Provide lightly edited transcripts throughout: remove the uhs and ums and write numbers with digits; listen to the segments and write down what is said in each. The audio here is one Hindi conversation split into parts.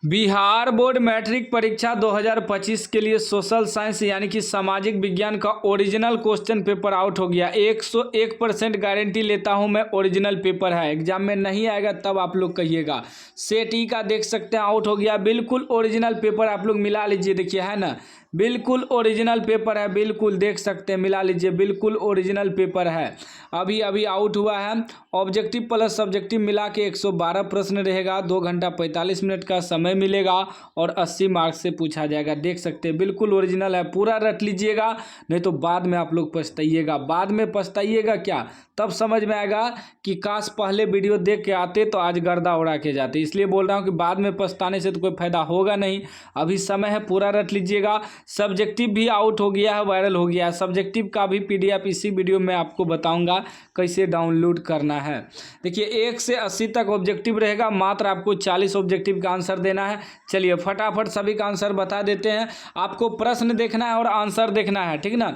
बिहार बोर्ड मैट्रिक परीक्षा 2025 के लिए सोशल साइंस यानी कि सामाजिक विज्ञान का ओरिजिनल क्वेश्चन पेपर आउट हो गया। 101% गारंटी लेता हूं मैं, ओरिजिनल पेपर है। एग्जाम में नहीं आएगा तब आप लोग कहिएगा। सेट ई का देख सकते हैं आउट हो गया, बिल्कुल ओरिजिनल पेपर आप लोग मिला लीजिए। देखिए है ना, बिल्कुल ओरिजिनल पेपर है, बिल्कुल देख सकते हैं, मिला लीजिए, बिल्कुल ओरिजिनल पेपर है। अभी अभी आउट हुआ है। ऑब्जेक्टिव प्लस सब्जेक्टिव मिला के 112 प्रश्न रहेगा, 2 घंटा 45 मिनट का समय मिलेगा और 80 मार्क्स से पूछा जाएगा। देख सकते हैं बिल्कुल ओरिजिनल है, पूरा रट लीजिएगा, नहीं तो बाद में आप लोग पछताइएगा। बाद में पछताइएगा क्या, तब समझ में आएगा कि काश पहले वीडियो देख के आते तो आज गर्दा उड़ा के जाते। इसलिए बोल रहा हूँ कि बाद में पछताने से तो कोई फायदा होगा नहीं, अभी समय है, पूरा रट लीजिएगा। सब्जेक्टिव भी आउट हो गया है, वायरल हो गया है। सब्जेक्टिव का भी पीडीएफ इसी वीडियो में आपको बताऊंगा कैसे डाउनलोड करना है। देखिए 1 से 80 तक ऑब्जेक्टिव रहेगा, मात्र आपको 40 ऑब्जेक्टिव का आंसर देना है। चलिए फटाफट सभी का आंसर बता देते हैं। आपको प्रश्न देखना है और आंसर देखना है, ठीक ना।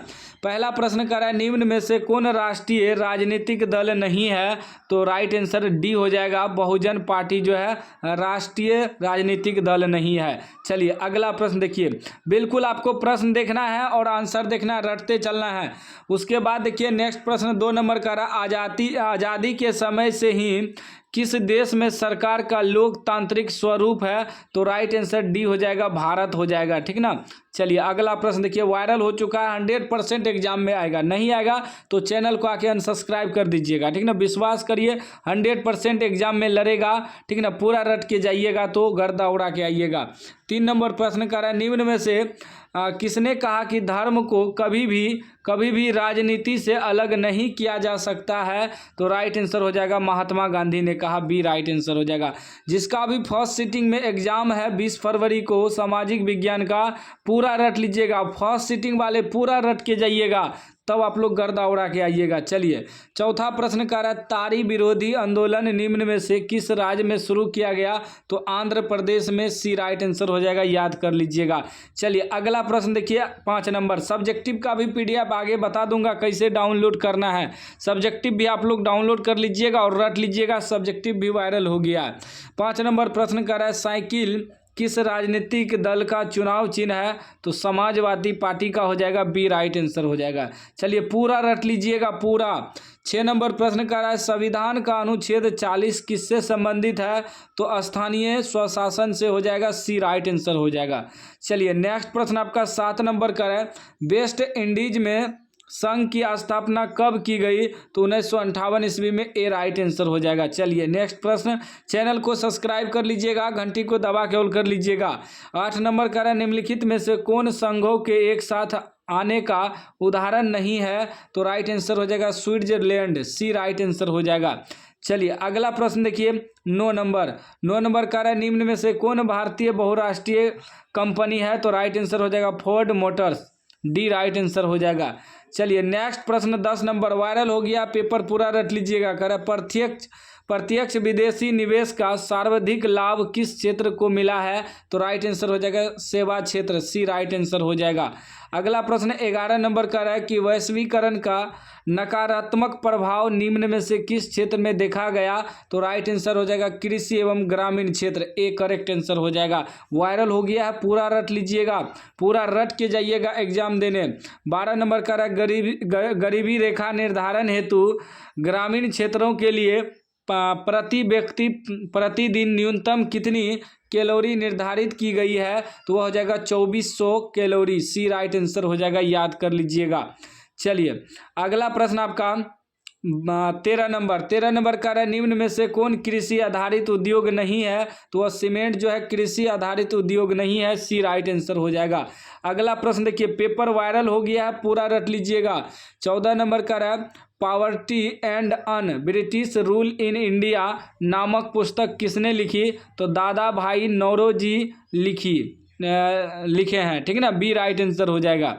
पहला प्रश्न कर रहा है, निम्न में से कौन राष्ट्रीय राजनीतिक दल नहीं है, तो राइट आंसर डी हो जाएगा। बहुजन पार्टी जो है राष्ट्रीय राजनीतिक दल नहीं है। चलिए अगला प्रश्न देखिए, बिल्कुल आपको प्रश्न देखना है और आंसर देखना है, रटते चलना है। उसके बाद देखिए नेक्स्ट प्रश्न 2 नंबर का रहा, आज़ादी के समय से ही किस देश में सरकार का लोकतांत्रिक स्वरूप है, तो राइट आंसर डी हो जाएगा, भारत हो जाएगा, ठीक ना। चलिए अगला प्रश्न देखिए, वायरल हो चुका है, 100% एग्जाम में आएगा। नहीं आएगा तो चैनल को आके अनसब्सक्राइब कर दीजिएगा, ठीक ना। विश्वास करिए 100% एग्जाम में लड़ेगा, ठीक ना। पूरा रट के जाइएगा तो गर्दा उड़ा के आइएगा। 3 नंबर प्रश्न कर रहा है, निम्न में से किसने कहा कि धर्म को कभी भी राजनीति से अलग नहीं किया जा सकता है, तो राइट आंसर हो जाएगा, महात्मा गांधी ने कहा, बी राइट आंसर हो जाएगा। जिसका अभी फर्स्ट सीटिंग में एग्जाम है 20 फरवरी को सामाजिक विज्ञान का, पूरा रट लीजिएगा। फर्स्ट सीटिंग वाले पूरा रट के जाइएगा, तब आप लोग गर्दा उड़ा के आइएगा। चलिए चौथा प्रश्न कर रहा है, तारी विरोधी आंदोलन निम्न में से किस राज्य में शुरू किया गया, तो आंध्र प्रदेश में, सी राइट आंसर हो जाएगा, याद कर लीजिएगा। चलिए अगला प्रश्न देखिए 5 नंबर, सब्जेक्टिव का भी पीडीएफ आगे बता दूंगा कैसे डाउनलोड करना है। सब्जेक्टिव भी आप लोग डाउनलोड कर लीजिएगा और रट लीजिएगा, सब्जेक्टिव भी वायरल हो गया है। 5 नंबर प्रश्न कर रहा है, साइकिल किस राजनीतिक दल का चुनाव चिन्ह है, तो समाजवादी पार्टी का हो जाएगा, बी राइट आंसर हो जाएगा। चलिए पूरा रट लीजिएगा पूरा। 6 नंबर प्रश्न कर रहा है, संविधान का अनुच्छेद 40 किससे संबंधित है, तो स्थानीय स्वशासन से हो जाएगा, सी राइट आंसर हो जाएगा। चलिए नेक्स्ट प्रश्न आपका 7 नंबर का है, वेस्ट इंडीज में संघ की स्थापना कब की गई, तो 1958 ईस्वी में, ए राइट आंसर हो जाएगा। चलिए नेक्स्ट प्रश्न, चैनल को सब्सक्राइब कर लीजिएगा, घंटी को दबा के ऑल कर लीजिएगा। 8 नंबर का है, निम्नलिखित में से कौन संघों के एक साथ आने का उदाहरण नहीं है, तो राइट आंसर हो जाएगा, स्विट्जरलैंड, सी राइट आंसर हो जाएगा। चलिए अगला प्रश्न देखिए 9 नंबर का है, निम्न में से कौन भारतीय बहुराष्ट्रीय कंपनी है, तो राइट आंसर हो जाएगा, Ford Motors, D right answer हो जाएगा। चलिए नेक्स्ट प्रश्न 10 नंबर, वायरल हो गया, पेपर पूरा रट लीजिएगा। कह रहा है, प्रत्यक्ष विदेशी निवेश का सर्वाधिक लाभ किस क्षेत्र को मिला है, तो राइट आंसर हो जाएगा, सेवा क्षेत्र, सी राइट आंसर हो जाएगा। अगला प्रश्न 11 नंबर का है कि वैश्वीकरण का नकारात्मक प्रभाव निम्न में से किस क्षेत्र में देखा गया, तो राइट आंसर हो जाएगा, कृषि एवं ग्रामीण क्षेत्र, ए करेक्ट आंसर हो जाएगा। वायरल हो गया है, पूरा रट लीजिएगा, पूरा रट के जाइएगा एग्जाम देने। 12 नंबर का है, गरीबी रेखा निर्धारण हेतु ग्रामीण क्षेत्रों के लिए प्रति व्यक्ति प्रतिदिन न्यूनतम कितनी कैलोरी निर्धारित की गई है, तो वह हो जाएगा 2400 कैलोरी, सी राइट आंसर हो जाएगा, याद कर लीजिएगा। चलिए अगला प्रश्न आपका 13 नंबर का है, निम्न में से कौन कृषि आधारित उद्योग नहीं है, तो वह सीमेंट जो है कृषि आधारित उद्योग नहीं है, सी राइट आंसर हो जाएगा। अगला प्रश्न देखिए, पेपर वायरल हो गया है, पूरा रट लीजिएगा। 14 नंबर का है, poverty and un British rule in India नामक पुस्तक किसने लिखी, तो दादा भाई नौरोजी लिखे हैं, ठीक है ना, बी राइट आंसर हो जाएगा।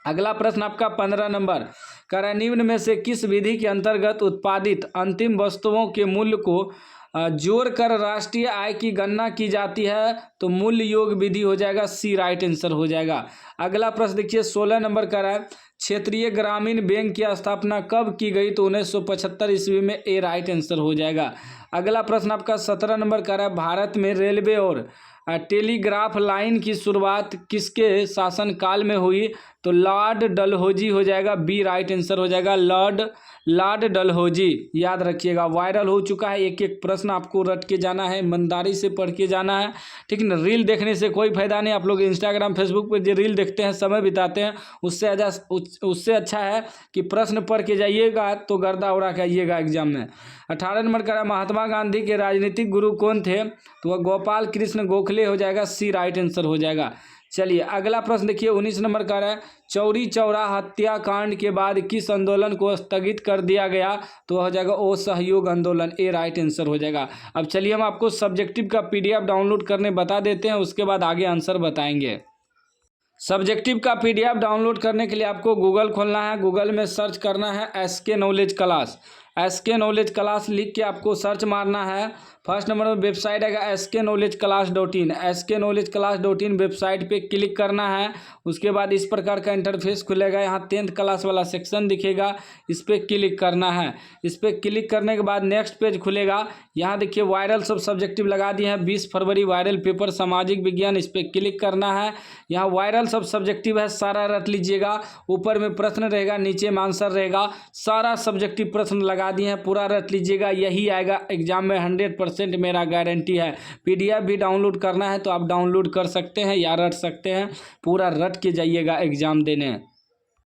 अगला प्रश्न आपका 15 नंबर का है, निम्न में से किस विधि के अंतर्गत उत्पादित अंतिम वस्तुओं के मूल्य को जोड़कर राष्ट्रीय आय की गणना की जाती है, तो मूल्य योग विधि हो जाएगा, सी राइट आंसर हो जाएगा। अगला प्रश्न देखिए 16 नंबर का है, क्षेत्रीय ग्रामीण बैंक की स्थापना कब की गई, तो 1975 ईस्वी में, ए राइट आंसर हो जाएगा। अगला प्रश्न आपका 17 नंबर का है, भारत में रेलवे और टेलीग्राफ लाइन की शुरुआत किसके शासनकाल में हुई? तो लॉर्ड डलहौजी हो जाएगा, बी राइट आंसर हो जाएगा, लॉर्ड डलहौजी। याद रखिएगा, वायरल हो चुका है, एक एक प्रश्न आपको रट के जाना है, ईमानदारी से पढ़ के जाना है, ठीक है ना। रील देखने से कोई फायदा नहीं। आप लोग इंस्टाग्राम फेसबुक पर जो रील देखते हैं, समय बिताते हैं, उससे अच्छा है कि प्रश्न पढ़ के जाइएगा तो गर्दा उड़ा के आइएगा एग्जाम में। 18 नंबर का महात्मा गांधी के राजनीतिक गुरु कौन थे? तो वह गोपाल कृष्ण गोखले हो जाएगा, सी राइट आंसर हो जाएगा। चलिए अगला प्रश्न देखिए, 19 नंबर का है चौरी चौरा हत्याकांड के बाद किस आंदोलन को स्थगित कर दिया गया? तो हो जाएगा असहयोग आंदोलन, ए राइट आंसर हो जाएगा। अब चलिए हम आपको सब्जेक्टिव का पीडीएफ डाउनलोड करने बता देते हैं, उसके बाद आगे आंसर बताएंगे। सब्जेक्टिव का पीडीएफ डाउनलोड करने के लिए आपको गूगल खोलना है, गूगल में सर्च करना है SK knowledge class. SK knowledge class लिख के आपको सर्च मारना है। फर्स्ट नंबर में वेबसाइट आएगा sknowledgeclass.in, sknowledgeclass.in वेबसाइट पे क्लिक करना है। उसके बाद इस प्रकार का इंटरफेस खुलेगा, यहाँ 10th क्लास वाला सेक्शन दिखेगा, इस पर क्लिक करना है। इस पर क्लिक करने के बाद नेक्स्ट पेज खुलेगा, यहाँ देखिए वायरल सब सब्जेक्टिव लगा दिए हैं, 20 फरवरी वायरल पेपर सामाजिक विज्ञान, इस पर क्लिक करना है। यहाँ वायरल सब सब्जेक्टिव है, सारा रट लीजिएगा। ऊपर में प्रश्न रहेगा, नीचे में आंसर रहेगा, सारा सब्जेक्टिव प्रश्न लगा दिए हैं, पूरा रट लीजिएगा, यही आएगा एग्जाम में 100% मेरा गारंटी है। पीडीएफ भी डाउनलोड करना है तो आप डाउनलोड कर सकते हैं या रट सकते हैं, पूरा रट के जाइएगा एग्जाम देने।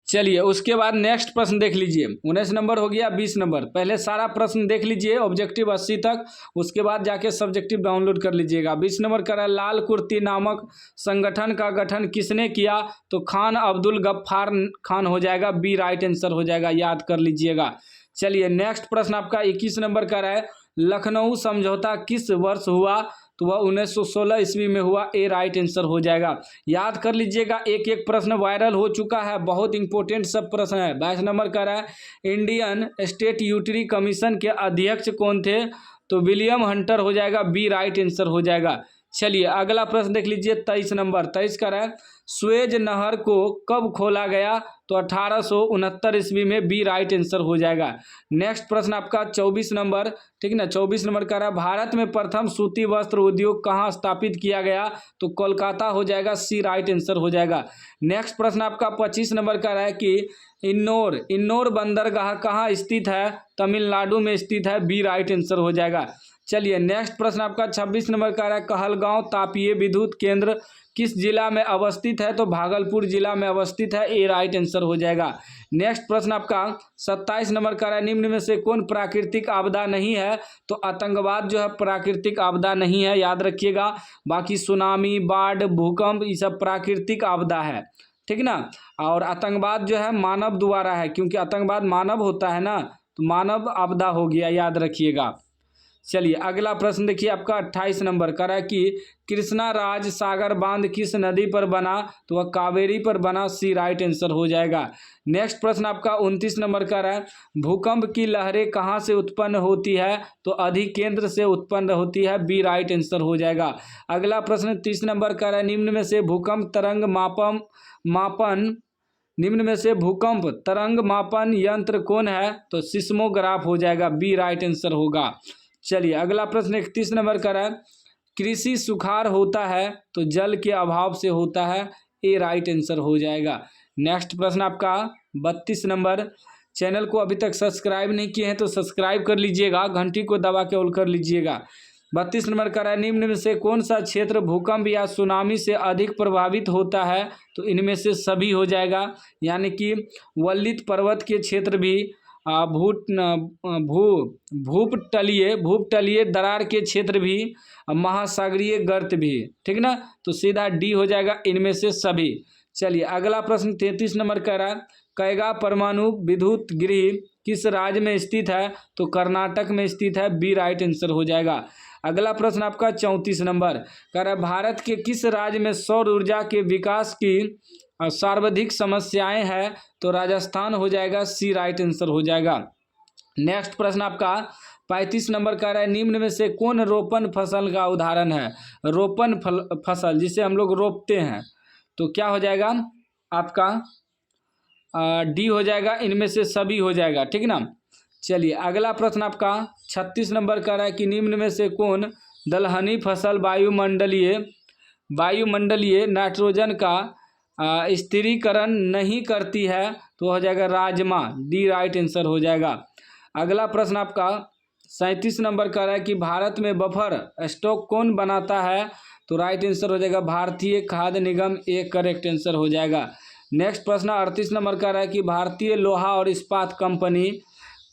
चलिए उसके बाद नेक्स्ट प्रश्न देख लीजिए, 19 नंबर हो गया, 20 नंबर। पहले सारा प्रश्न देख लीजिए ऑब्जेक्टिव 80 तक, उसके बाद जाके सब्जेक्टिव डाउनलोड कर लीजिएगा। 20 नंबर का लाल कुर्ती नामक संगठन का गठन किसने किया? तो खान अब्दुल गफ्फार खान हो जाएगा, बी राइट आंसर हो जाएगा, याद कर लीजिएगा। चलिए नेक्स्ट प्रश्न आपका 21 नंबर का है, लखनऊ समझौता किस वर्ष हुआ? तो वह 1916 ईस्वी में हुआ, ए राइट आंसर हो जाएगा। याद कर लीजिएगा, एक एक प्रश्न वायरल हो चुका है, बहुत इंपॉर्टेंट सब प्रश्न है। 22 नंबर का है, इंडियन स्टेट यूटिलिटी कमीशन के अध्यक्ष कौन थे? तो विलियम हंटर हो जाएगा, बी राइट आंसर हो जाएगा। चलिए अगला प्रश्न देख लीजिए, 23 नंबर। 23 का है, स्वेज नहर को कब खोला गया? तो 1869 ईस्वी में, बी राइट आंसर हो जाएगा। नेक्स्ट प्रश्न आपका 24 नंबर, ठीक ना। 24 नंबर का है, भारत में प्रथम सूती वस्त्र उद्योग कहाँ स्थापित किया गया? तो कोलकाता हो जाएगा, सी राइट आंसर हो जाएगा। नेक्स्ट प्रश्न आपका 25 नंबर का है कि इन्नौर बंदरगाह कहाँ स्थित है? तमिलनाडु में स्थित है, बी राइट आंसर हो जाएगा। चलिए नेक्स्ट प्रश्न आपका 26 नंबर का है, कहलगांव तापीय विद्युत केंद्र किस जिला में अवस्थित है? तो भागलपुर जिला में अवस्थित है, ए राइट आंसर हो जाएगा। नेक्स्ट प्रश्न आपका 27 नंबर का है, निम्न में से कौन प्राकृतिक आपदा नहीं है? तो आतंकवाद जो है प्राकृतिक आपदा नहीं है, याद रखिएगा। बाकी सुनामी, बाढ़, भूकंप ये सब प्राकृतिक आपदा है, ठीक ना। और आतंकवाद जो है मानव द्वारा है, क्योंकि आतंकवाद मानव होता है ना, तो मानव आपदा हो गया, याद रखिएगा। चलिए अगला प्रश्न देखिए आपका 28 नंबर का है कि कृष्णा राज सागर बांध किस नदी पर बना? तो वह कावेरी पर बना, सी राइट आंसर हो जाएगा। नेक्स्ट प्रश्न आपका 29 नंबर का है, भूकंप की लहरें कहाँ से उत्पन्न होती है? तो अधिकेंद्र से उत्पन्न होती है, बी राइट आंसर हो जाएगा। अगला प्रश्न 30 नंबर का है, निम्न में से भूकंप तरंग मापन यंत्र कौन है? तो सिस्मोग्राफ हो जाएगा, बी राइट आंसर होगा। चलिए अगला प्रश्न 31 नंबर का है, कृषि सुखाड़ होता है तो जल के अभाव से होता है, ए राइट आंसर हो जाएगा। नेक्स्ट प्रश्न आपका 32 नंबर। चैनल को अभी तक सब्सक्राइब नहीं किए हैं तो सब्सक्राइब कर लीजिएगा, घंटी को दबा के ऑल कर लीजिएगा। 32 नंबर का है, निम्न में से कौन सा क्षेत्र भूकंप या सुनामी से अधिक प्रभावित होता है? तो इनमें से सभी हो जाएगा, यानी कि वल्लित पर्वत के क्षेत्र भी, भूपटलीय दरार के क्षेत्र भी, महासागरीय गर्त भी, ठीक ना। तो सीधा डी हो जाएगा, इनमें से सभी। चलिए अगला प्रश्न 33 नंबर का रहा, कैगा परमाणु विद्युत गृह किस राज्य में स्थित है? तो कर्नाटक में स्थित है, बी राइट आंसर हो जाएगा। अगला प्रश्न आपका 34 नंबर कह रहा है, भारत के किस राज्य में सौर ऊर्जा के विकास की सर्वाधिक समस्याएं हैं? तो राजस्थान हो जाएगा, सी राइट आंसर हो जाएगा। नेक्स्ट प्रश्न आपका 35 नंबर का है, निम्न में से कौन रोपण फसल का उदाहरण है? रोपण फसल जिसे हम लोग रोपते हैं, तो क्या हो जाएगा आपका डी हो जाएगा, इनमें से सभी हो जाएगा, ठीक ना। चलिए अगला प्रश्न आपका 36 नंबर का है कि निम्न में से कौन दलहनी फसल वायुमंडलीय वायुमंडलीय नाइट्रोजन का स्थिरीकरण नहीं करती है, तो हो जाएगा राजमा, डी राइट आंसर हो जाएगा। अगला प्रश्न आपका 37 नंबर का है कि भारत में बफर स्टॉक कौन बनाता है, तो राइट आंसर हो जाएगा भारतीय खाद्य निगम, एक करेक्ट आंसर हो जाएगा। नेक्स्ट प्रश्न 38 नंबर का है कि भारतीय लोहा और इस्पात कंपनी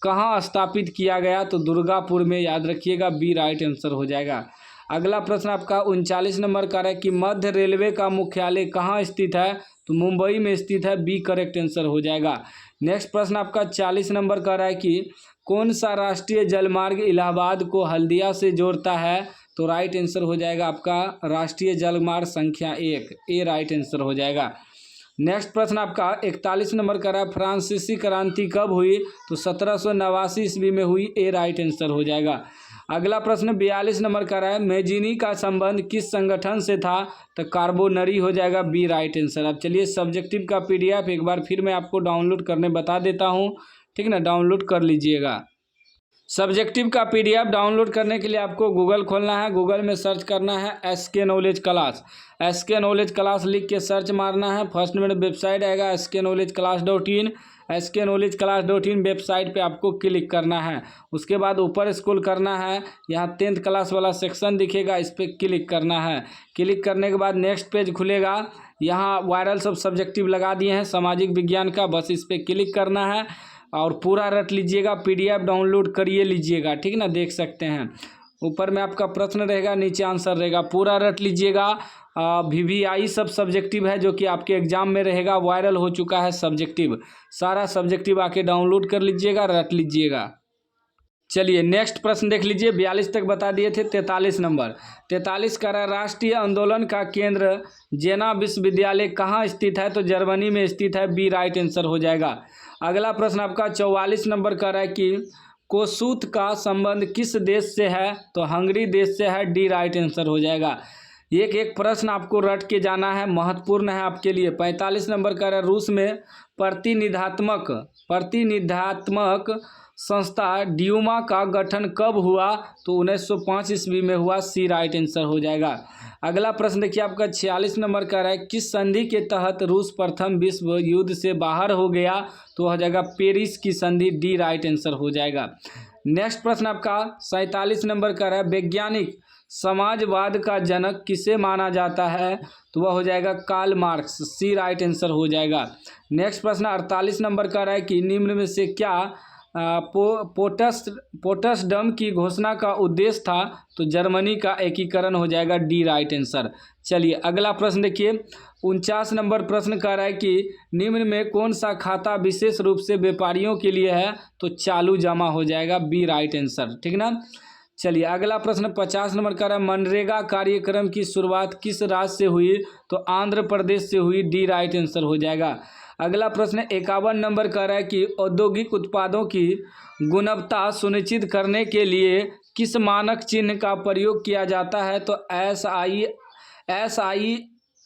कहाँ स्थापित किया गया, तो दुर्गापुर में, याद रखिएगा, बी राइट आंसर हो जाएगा। अगला प्रश्न आपका 39 नंबर का है कि मध्य रेलवे का मुख्यालय कहाँ स्थित है, तो मुंबई में स्थित है, बी करेक्ट आंसर हो जाएगा। नेक्स्ट प्रश्न आपका 40 नंबर का है कि कौन सा राष्ट्रीय जलमार्ग इलाहाबाद को हल्दिया से जोड़ता है, तो राइट आंसर हो जाएगा आपका राष्ट्रीय जलमार्ग संख्या 1, ए राइट आंसर हो जाएगा। नेक्स्ट प्रश्न आपका 41 नंबर का है फ्रांसीसी क्रांति कब हुई, तो 1789 ईस्वी में हुई, ए राइट आंसर हो जाएगा। अगला प्रश्न 42 नंबर का है मैजिनी का संबंध किस संगठन से था, तो कार्बोनरी हो जाएगा, बी राइट आंसर। अब चलिए सब्जेक्टिव का पीडीएफ एक बार फिर मैं आपको डाउनलोड करने बता देता हूँ, ठीक ना, डाउनलोड कर लीजिएगा। सब्जेक्टिव का पीडीएफ डाउनलोड करने के लिए आपको गूगल खोलना है, गूगल में सर्च करना है SK knowledge class, SK knowledge class लिख के सर्च मारना है। फर्स्ट में वेबसाइट आएगा sknowledgeclass.in, sknowledgeclass.in वेबसाइट पे आपको क्लिक करना है। उसके बाद ऊपर स्क्रॉल करना है, यहाँ 10th क्लास वाला सेक्शन दिखेगा, इस पर क्लिक करना है। क्लिक करने के बाद नेक्स्ट पेज खुलेगा, यहाँ वायरल सब सब्जेक्टिव लगा दिए हैं सामाजिक विज्ञान का, बस इस पर क्लिक करना है और पूरा रट लीजिएगा, पीडीएफ डाउनलोड करिए लीजिएगा, ठीक ना, देख सकते हैं। ऊपर में आपका प्रश्न रहेगा, नीचे आंसर रहेगा, पूरा रट लीजिएगा। VVI सब सब्जेक्टिव है जो कि आपके एग्जाम में रहेगा, वायरल हो चुका है सब्जेक्टिव, सारा सब्जेक्टिव आके डाउनलोड कर लीजिएगा, रट लीजिएगा। चलिए नेक्स्ट प्रश्न देख लीजिए, 42 तक बता दिए थे। 43 नंबर 43 का राष्ट्रीय आंदोलन का केंद्र जेना विश्वविद्यालय कहाँ स्थित है, तो जर्मनी में स्थित है, बी राइट आंसर हो जाएगा। अगला प्रश्न आपका 44 नंबर का है कि कोसूत का संबंध किस देश से है, तो हंगरी देश से है, डी राइट आंसर हो जाएगा। एक एक प्रश्न आपको रट के जाना है, महत्वपूर्ण है आपके लिए। 45 नंबर का है रूस में प्रतिनिधात्मक संस्था ड्यूमा का गठन कब हुआ, तो 1905 ईस्वी में हुआ, सी राइट आंसर हो जाएगा। अगला प्रश्न देखिए आपका 46 नंबर का है किस संधि के तहत रूस प्रथम विश्व युद्ध से बाहर हो गया, तो हो जाएगा पेरिस की संधि, डी राइट आंसर हो जाएगा। नेक्स्ट प्रश्न आपका 47 नंबर का है वैज्ञानिक समाजवाद का जनक किसे माना जाता है, तो वह हो जाएगा कार्ल मार्क्स, सी राइट आंसर हो जाएगा। नेक्स्ट प्रश्न 48 नंबर का है कि निम्न में से क्या पोट्सडम की घोषणा का उद्देश्य था, तो जर्मनी का एकीकरण हो जाएगा, डी राइट आंसर। चलिए अगला प्रश्न देखिए 49 नंबर प्रश्न कह रहा है कि निम्न में कौन सा खाता विशेष रूप से व्यापारियों के लिए है, तो चालू जमा हो जाएगा, बी राइट आंसर, ठीक ना। चलिए अगला प्रश्न 50 नंबर का है मनरेगा कार्यक्रम की शुरुआत किस राज्य से हुई, तो आंध्र प्रदेश से हुई, डी राइट आंसर हो जाएगा। अगला प्रश्न 51 नंबर का है कि औद्योगिक उत्पादों की गुणवत्ता सुनिश्चित करने के लिए किस मानक चिन्ह का प्रयोग किया जाता है, तो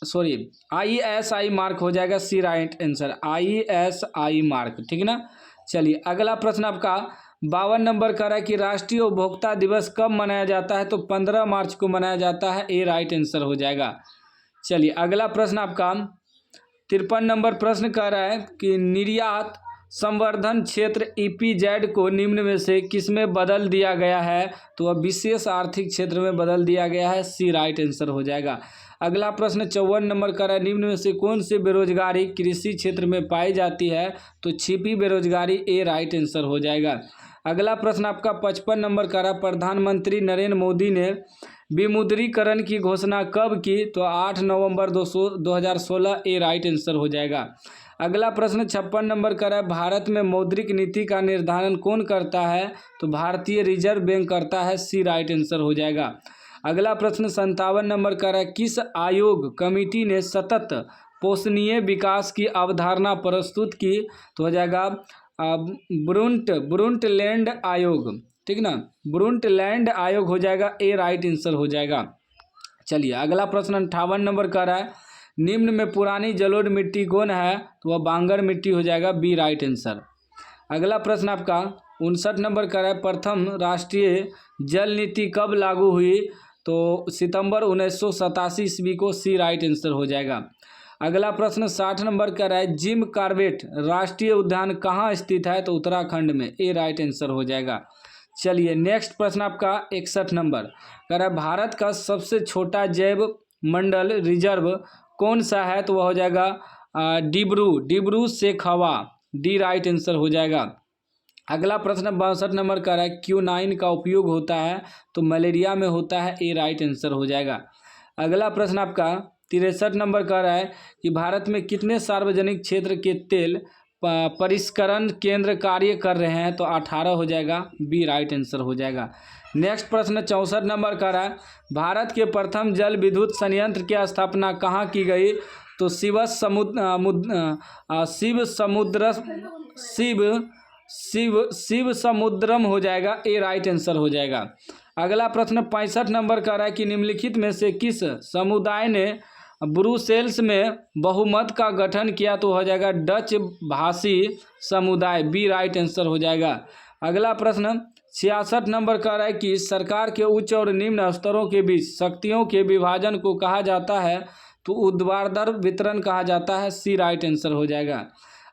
ISI मार्क हो जाएगा, सी राइट आंसर, ISI मार्क, ठीक ना। चलिए अगला प्रश्न आपका 52 नंबर का है कि राष्ट्रीय उपभोक्ता दिवस कब मनाया जाता है, तो 15 मार्च को मनाया जाता है, ए राइट आंसर हो जाएगा। चलिए अगला प्रश्न आपका 53 नंबर प्रश्न कह रहा है कि निर्यात संवर्धन क्षेत्र EPZ को निम्न में से किसमें बदल दिया गया है, तो वह विशेष आर्थिक क्षेत्र में बदल दिया गया है, सी राइट आंसर हो जाएगा। अगला प्रश्न 54 नंबर का है निम्न में से कौन सी बेरोजगारी कृषि क्षेत्र में पाई जाती है, तो छिपी बेरोजगारी, ए राइट आंसर हो जाएगा। अगला प्रश्न आपका 55 नंबर का है प्रधानमंत्री नरेंद्र मोदी ने विमुद्रीकरण की घोषणा कब की, तो 8 नवंबर 2016, ए राइट आंसर हो जाएगा। अगला प्रश्न 56 नंबर का है भारत में मौद्रिक नीति का निर्धारण कौन करता है, तो भारतीय रिजर्व बैंक करता है, सी राइट आंसर हो जाएगा। अगला प्रश्न 57 नंबर का है किस आयोग कमेटी ने सतत पोषणीय विकास की अवधारणा प्रस्तुत की, तो हो जाएगा ब्रुंटलैंड आयोग, ठीक ना, ब्रुंटलैंड आयोग हो जाएगा, ए राइट आंसर हो जाएगा। चलिए अगला प्रश्न 58 नंबर का है निम्न में पुरानी जलोढ़ मिट्टी कौन है, तो वह बांगर मिट्टी हो जाएगा, बी राइट आंसर। अगला प्रश्न आपका 59 नंबर का है प्रथम राष्ट्रीय जल नीति कब लागू हुई, तो सितंबर 1987 ईस्वी को, सी राइट आंसर हो जाएगा। अगला प्रश्न 60 नंबर का है, जिम कॉर्बेट राष्ट्रीय उद्यान कहाँ स्थित है? तो उत्तराखंड में, ए राइट आंसर हो जाएगा। चलिए नेक्स्ट प्रश्न आपका 61 नंबर कह रहा है, भारत का सबसे छोटा जैव मंडल रिजर्व कौन सा है? तो वह हो जाएगा डिब्रू सेखवा, डी राइट आंसर हो जाएगा। अगला प्रश्न 62 नंबर का है, क्यूनाइन का उपयोग होता है? तो मलेरिया में होता है, ए राइट आंसर हो जाएगा। अगला प्रश्न आपका 63 नंबर का है कि भारत में कितने सार्वजनिक क्षेत्र के तेल परिष्करण केंद्र कार्य कर रहे हैं? तो 18 हो जाएगा, बी राइट आंसर हो जाएगा। नेक्स्ट प्रश्न 64 नंबर का है, भारत के प्रथम जल विद्युत संयंत्र की स्थापना कहाँ की गई? तो शिव समुद्रम हो जाएगा, ए राइट आंसर हो जाएगा। अगला प्रश्न 65 नंबर का है कि निम्नलिखित में से किस समुदाय ने ब्रुसेल्स में बहुमत का गठन किया? तो हो जाएगा डच भाषी समुदाय, बी राइट आंसर हो जाएगा। अगला प्रश्न 66 नंबर का है कि सरकार के उच्च और निम्न स्तरों के बीच शक्तियों के विभाजन को कहा जाता है? तो ऊर्ध्वाधर वितरण कहा जाता है, सी राइट आंसर हो जाएगा।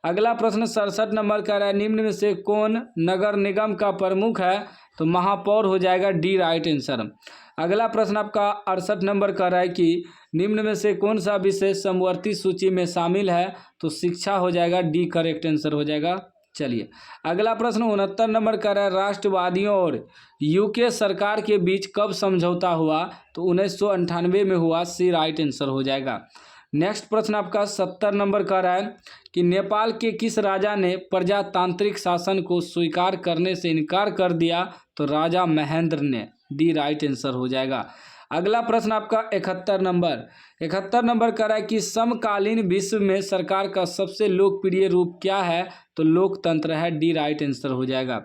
अगला प्रश्न 67 नंबर का है, निम्न में से कौन नगर निगम का प्रमुख है? तो महापौर हो जाएगा, डी राइट आंसर। अगला प्रश्न आपका 68 नंबर का है कि निम्न में से कौन सा विषय समवर्ती सूची में शामिल है? तो शिक्षा हो जाएगा, डी करेक्ट आंसर हो जाएगा। चलिए अगला प्रश्न 69 नंबर का है, राष्ट्रवादियों और यूके सरकार के बीच कब समझौता हुआ? तो 1998 में हुआ, सी राइट आंसर हो जाएगा। नेक्स्ट प्रश्न आपका 70 नंबर का है कि नेपाल के किस राजा ने प्रजातांत्रिक शासन को स्वीकार करने से इनकार कर दिया? तो राजा महेंद्र ने, डी राइट आंसर हो जाएगा। अगला प्रश्न आपका 71 नंबर का है कि समकालीन विश्व में सरकार का सबसे लोकप्रिय रूप क्या है? तो लोकतंत्र है, डी राइट आंसर हो जाएगा।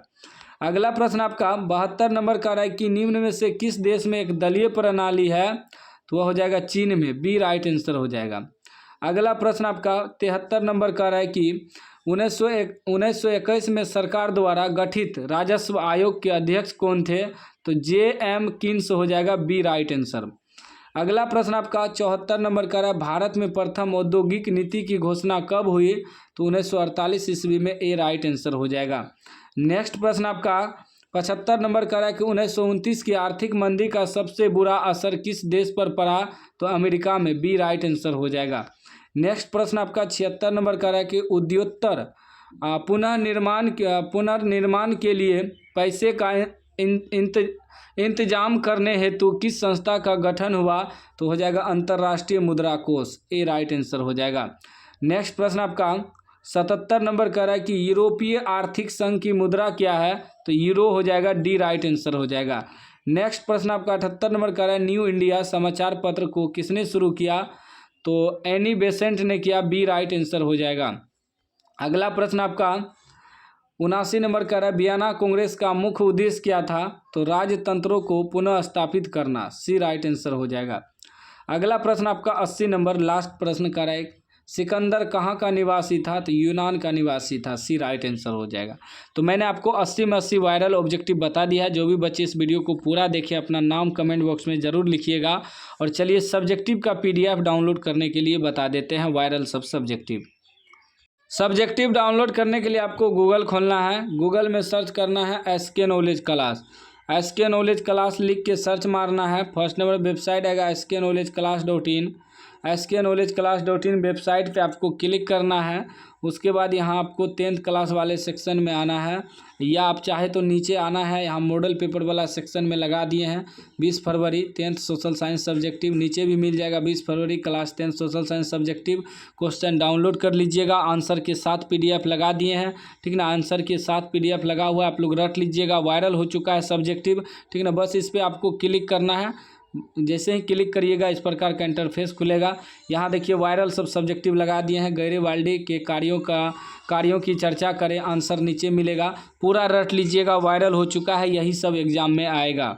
अगला प्रश्न आपका 72 नंबर का है कि निम्न में से किस देश में एक दलीय प्रणाली है? तो वह हो जाएगा चीन में, बी राइट आंसर हो जाएगा। अगला प्रश्न आपका 73 नंबर का है कि 1921 में सरकार द्वारा गठित राजस्व आयोग के अध्यक्ष कौन थे? तो जे.एम. किन्स हो जाएगा, बी राइट आंसर। अगला प्रश्न आपका 74 नंबर का है, भारत में प्रथम औद्योगिक नीति की घोषणा कब हुई? तो 1948 ईस्वी में, ए राइट आंसर हो जाएगा। नेक्स्ट प्रश्न आपका 75 नंबर का है कि 1929 की आर्थिक मंदी का सबसे बुरा असर किस देश पर पड़ा? तो अमेरिका में, बी राइट आंसर हो जाएगा। नेक्स्ट प्रश्न आपका 76 नंबर का है कि उद्योत्तर पुनर्निर्माण के लिए पैसे का इंतजाम करने हेतु किस संस्था का गठन हुआ? तो हो जाएगा अंतर्राष्ट्रीय मुद्रा कोष, ए राइट आंसर हो जाएगा। नेक्स्ट प्रश्न आपका 77 नंबर का है कि यूरोपीय आर्थिक संघ की मुद्रा क्या है? तो यूरो हो जाएगा, डी राइट आंसर हो जाएगा। नेक्स्ट प्रश्न आपका 78 नंबर का है, न्यू इंडिया समाचार पत्र को किसने शुरू किया? तो एनी बेसेंट ने किया, बी राइट आंसर हो जाएगा। अगला प्रश्न आपका 79 नंबर का है, वियना कांग्रेस का मुख्य उद्देश्य क्या था? तो राजतंत्रों को पुनः स्थापित करना, सी राइट आंसर हो जाएगा। अगला प्रश्न आपका 80 नंबर लास्ट प्रश्न का है, सिकंदर कहाँ का निवासी था? तो यूनान का निवासी था, सी राइट आंसर हो जाएगा। तो मैंने आपको 80 में 80 वायरल ऑब्जेक्टिव बता दिया है। जो भी बच्चे इस वीडियो को पूरा देखें अपना नाम कमेंट बॉक्स में ज़रूर लिखिएगा। और चलिए सब्जेक्टिव का PDF डाउनलोड करने के लिए बता देते हैं, वायरल सब्जेक्टिव डाउनलोड करने के लिए आपको गूगल खोलना है। गूगल में सर्च करना है SK knowledge class, SK knowledge class लिख के सर्च मारना है। फर्स्ट नंबर वेबसाइट आएगा sknowledgeclass.in, sknowledgeclass.in वेबसाइट पे आपको क्लिक करना है। उसके बाद यहाँ आपको 10th क्लास वाले सेक्शन में आना है, या आप चाहे तो नीचे आना है। यहाँ मॉडल पेपर वाला सेक्शन में लगा दिए हैं 20 फरवरी 10th सोशल साइंस सब्जेक्टिव, नीचे भी मिल जाएगा 20 फरवरी class 10 social science subjective. Question download कर लीजिएगा, आंसर के साथ PDF लगा दिए हैं, ठीक ना। आंसर के साथ PDF लगा हुआ है, आप लोग रट लीजिएगा। वायरल हो चुका है सब्जेक्टिव, ठीक ना। बस इस पर आपको क्लिक करना है। जैसे ही क्लिक करिएगा इस प्रकार का इंटरफेस खुलेगा। यहाँ देखिए वायरल सब सब्जेक्टिव लगा दिए हैं। गैरिबाल्डी के कार्यों की चर्चा करें, आंसर नीचे मिलेगा। पूरा रट लीजिएगा, वायरल हो चुका है, यही सब एग्जाम में आएगा।